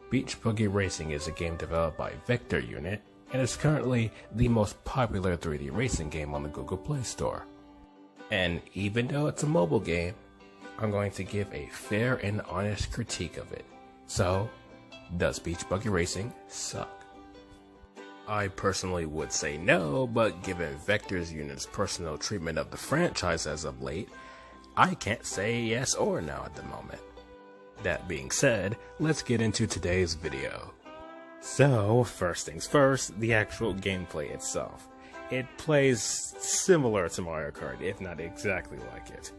Beach Buggy Racing is a game developed by Vector Unit and is currently the most popular 3D racing game on the Google Play Store. And even though it's a mobile game, I'm going to give a fair and honest critique of it. So, does Beach Buggy Racing suck? I personally would say no, but given Vector Unit's personal treatment of the franchise as of late, I can't say yes or no at the moment. That being said, let's get into today's video. So, first things first, the actual gameplay itself. It plays similar to Mario Kart, if not exactly like it.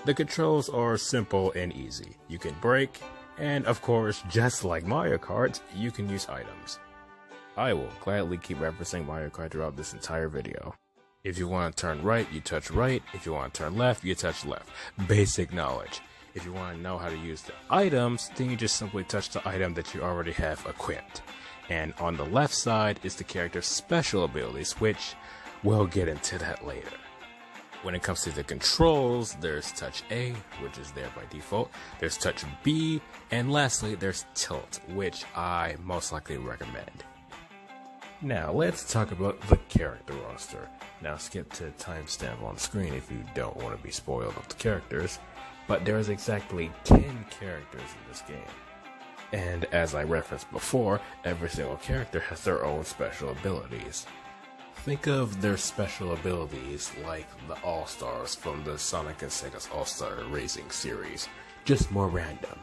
The controls are simple and easy. You can brake, and of course, just like Mario Kart, you can use items. I will gladly keep referencing Mario Kart throughout this entire video. If you want to turn right, you touch right. If you want to turn left, you touch left. Basic knowledge. If you want to know how to use the items, then you just simply touch the item that you already have equipped. And on the left side is the character's special abilities, which we'll get into that later. When it comes to the controls, there's touch A, which is there by default. There's touch B, and lastly, there's tilt, which I most likely recommend. Now, let's talk about the character roster. Now, skip to timestamp on screen if you don't want to be spoiled of the characters, but there is exactly 10 characters in this game. And as I referenced before, every single character has their own special abilities. Think of their special abilities like the All-Stars from the Sonic and Sega's All-Star Racing series, just more random.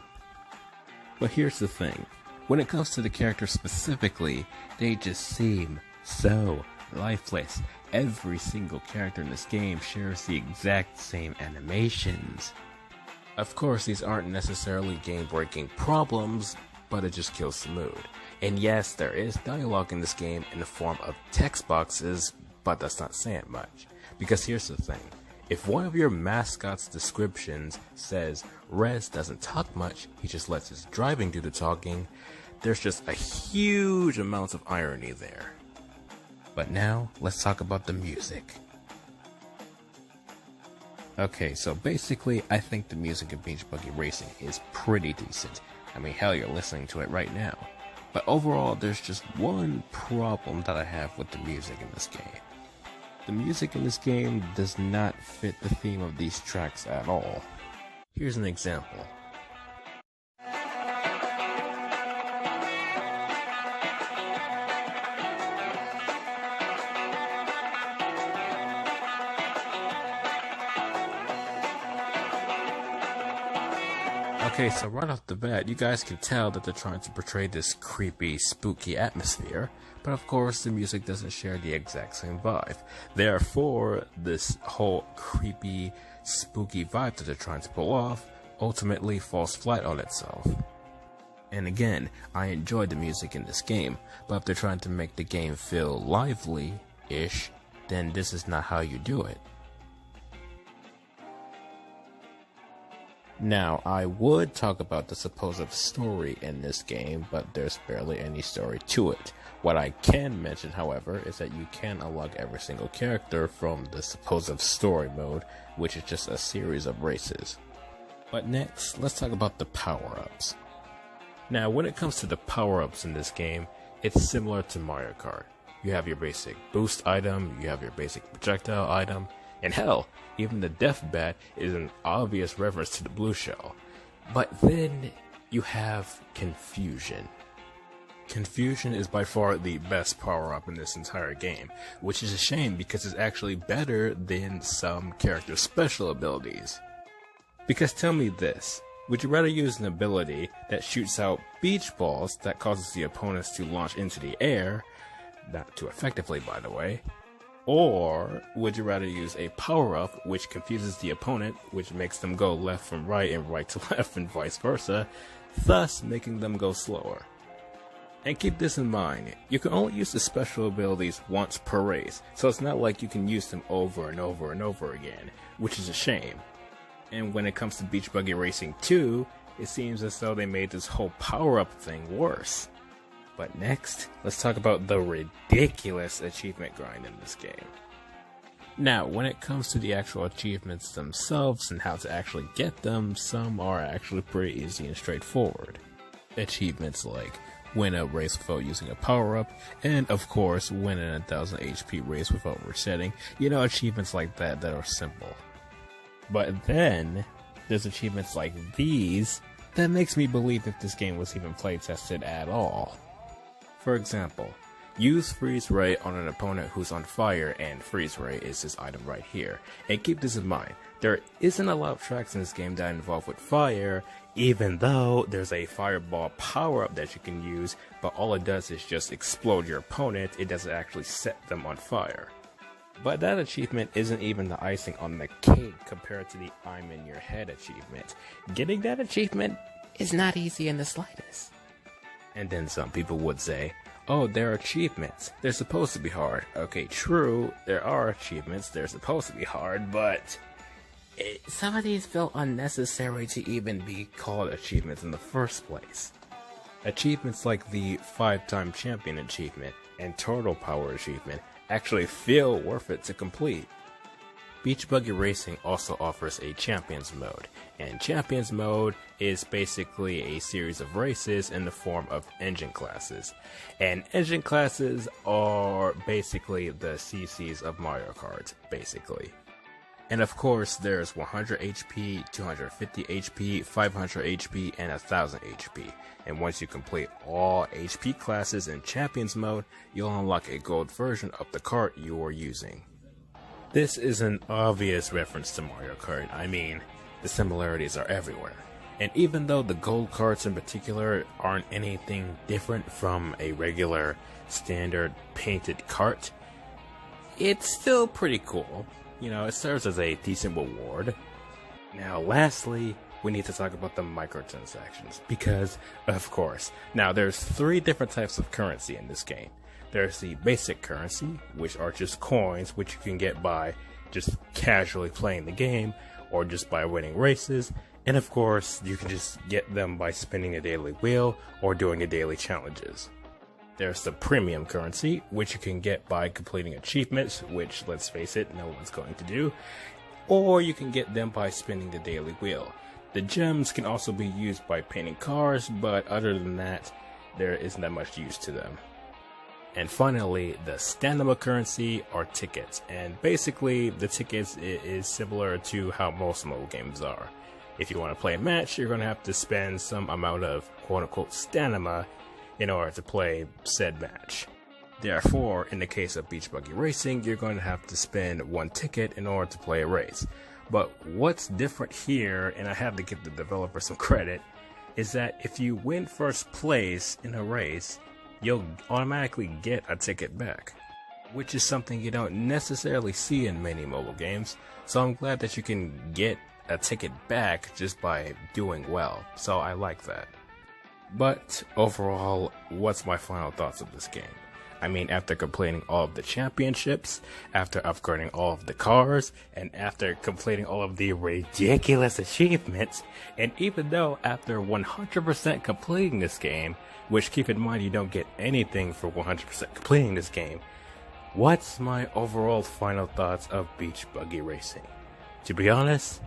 But here's the thing. When it comes to the characters specifically, they just seem so lifeless. Every single character in this game shares the exact same animations. Of course, these aren't necessarily game-breaking problems, but it just kills the mood. And yes, there is dialogue in this game in the form of text boxes, but that's not saying much. Because here's the thing. If one of your mascot's descriptions says Rez doesn't talk much, he just lets his driving do the talking, there's just a huge amount of irony there. But now, let's talk about the music. Okay, so basically, I think the music of Beach Buggy Racing is pretty decent. I mean, hell, you're listening to it right now. But overall, there's just one problem that I have with the music in this game. The music in this game does not fit the theme of these tracks at all. Here's an example. Okay, so right off the bat, you guys can tell that they're trying to portray this creepy, spooky atmosphere, but of course the music doesn't share the exact same vibe. Therefore, this whole creepy, spooky vibe that they're trying to pull off ultimately falls flat on itself. And again, I enjoyed the music in this game, but if they're trying to make the game feel lively-ish, then this is not how you do it. Now, I would talk about the supposed story in this game, but there's barely any story to it. What I can mention, however, is that you can unlock every single character from the supposed story mode, which is just a series of races. But next, let's talk about the power-ups. Now, when it comes to the power-ups in this game, it's similar to Mario Kart. You have your basic boost item, you have your basic projectile item, and hell, even the Death Bat is an obvious reference to the blue shell. But then you have Confusion. Confusion is by far the best power-up in this entire game, which is a shame because it's actually better than some characters' special abilities. Because tell me this, would you rather use an ability that shoots out beach balls that causes the opponents to launch into the air, not too effectively by the way, or would you rather use a power-up which confuses the opponent, which makes them go left from right and right to left and vice versa, thus making them go slower? And keep this in mind, you can only use the special abilities once per race, so it's not like you can use them over and over and over again, which is a shame. And when it comes to Beach Buggy Racing 2, it seems as though they made this whole power-up thing worse. But next, let's talk about the ridiculous achievement grind in this game. Now, when it comes to the actual achievements themselves and how to actually get them, some are actually pretty easy and straightforward. Achievements like win a race without using a power-up, and of course win an 1000 HP race without resetting. You know, achievements like that are simple. But then there's achievements like these that makes me believe if this game was even play tested at all. For example, use freeze ray on an opponent who's on fire, and freeze ray is this item right here. And keep this in mind, there isn't a lot of tracks in this game that involve with fire, even though there's a fireball power-up that you can use, but all it does is just explode your opponent. It doesn't actually set them on fire. But that achievement isn't even the icing on the cake compared to the I'm in your head achievement. Getting that achievement is not easy in the slightest. And then some people would say, oh, they're achievements. They're supposed to be hard. Okay, true, there are achievements. They're supposed to be hard, but some of these feel unnecessary to even be called achievements in the first place. Achievements like the 5-time champion achievement and turtle power achievement actually feel worth it to complete. Beach Buggy Racing also offers a Champions mode, and Champions mode is basically a series of races in the form of engine classes. And engine classes are basically the CCs of Mario Kart, basically. And of course, there's 100 HP, 250 HP, 500 HP, and 1000 HP. And once you complete all HP classes in Champions mode, you'll unlock a gold version of the kart you are using. This is an obvious reference to Mario Kart. I mean, the similarities are everywhere. And even though the gold karts in particular aren't anything different from a regular standard painted kart, it's still pretty cool. You know, it serves as a decent reward. Now, lastly, we need to talk about the microtransactions, because, of course, now there's 3 different types of currency in this game. There's the basic currency, which are just coins, which you can get by just casually playing the game, or just by winning races. And of course, you can just get them by spinning a daily wheel, or doing the daily challenges. There's the premium currency, which you can get by completing achievements, which, let's face it, no one's going to do. Or you can get them by spinning the daily wheel. The gems can also be used by painting cars, but other than that, there isn't that much use to them. And finally, the stamina currency are tickets. And basically, the tickets is similar to how most mobile games are. If you want to play a match, you're going to have to spend some amount of quote-unquote stamina in order to play said match. Therefore, in the case of Beach Buggy Racing, you're going to have to spend 1 ticket in order to play a race. But what's different here, and I have to give the developer some credit, is that if you win first place in a race, you'll automatically get a ticket back, which is something you don't necessarily see in many mobile games. So I'm glad that you can get a ticket back just by doing well. So I like that. But overall, what's my final thoughts of this game? I mean, after completing all of the championships, after upgrading all of the cars, and after completing all of the ridiculous achievements, and even though after 100% completing this game, which keep in mind you don't get anything for 100% completing this game, what's my overall final thoughts of Beach Buggy Racing? To be honest,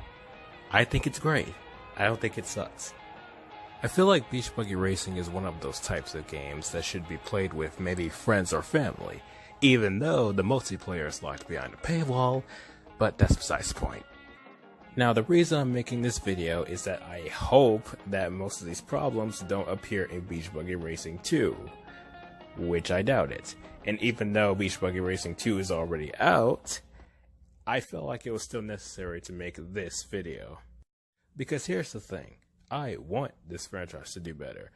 I think it's great. I don't think it sucks. I feel like Beach Buggy Racing is one of those types of games that should be played with maybe friends or family, even though the multiplayer is locked behind a paywall, but that's besides the point. Now, the reason I'm making this video is that I hope that most of these problems don't appear in Beach Buggy Racing 2, which I doubt it. And even though Beach Buggy Racing 2 is already out, I felt like it was still necessary to make this video. Because here's the thing. I want this franchise to do better.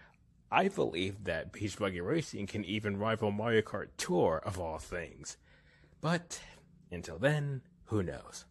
I believe that Beach Buggy Racing can even rival Mario Kart Tour of all things. But until then, who knows?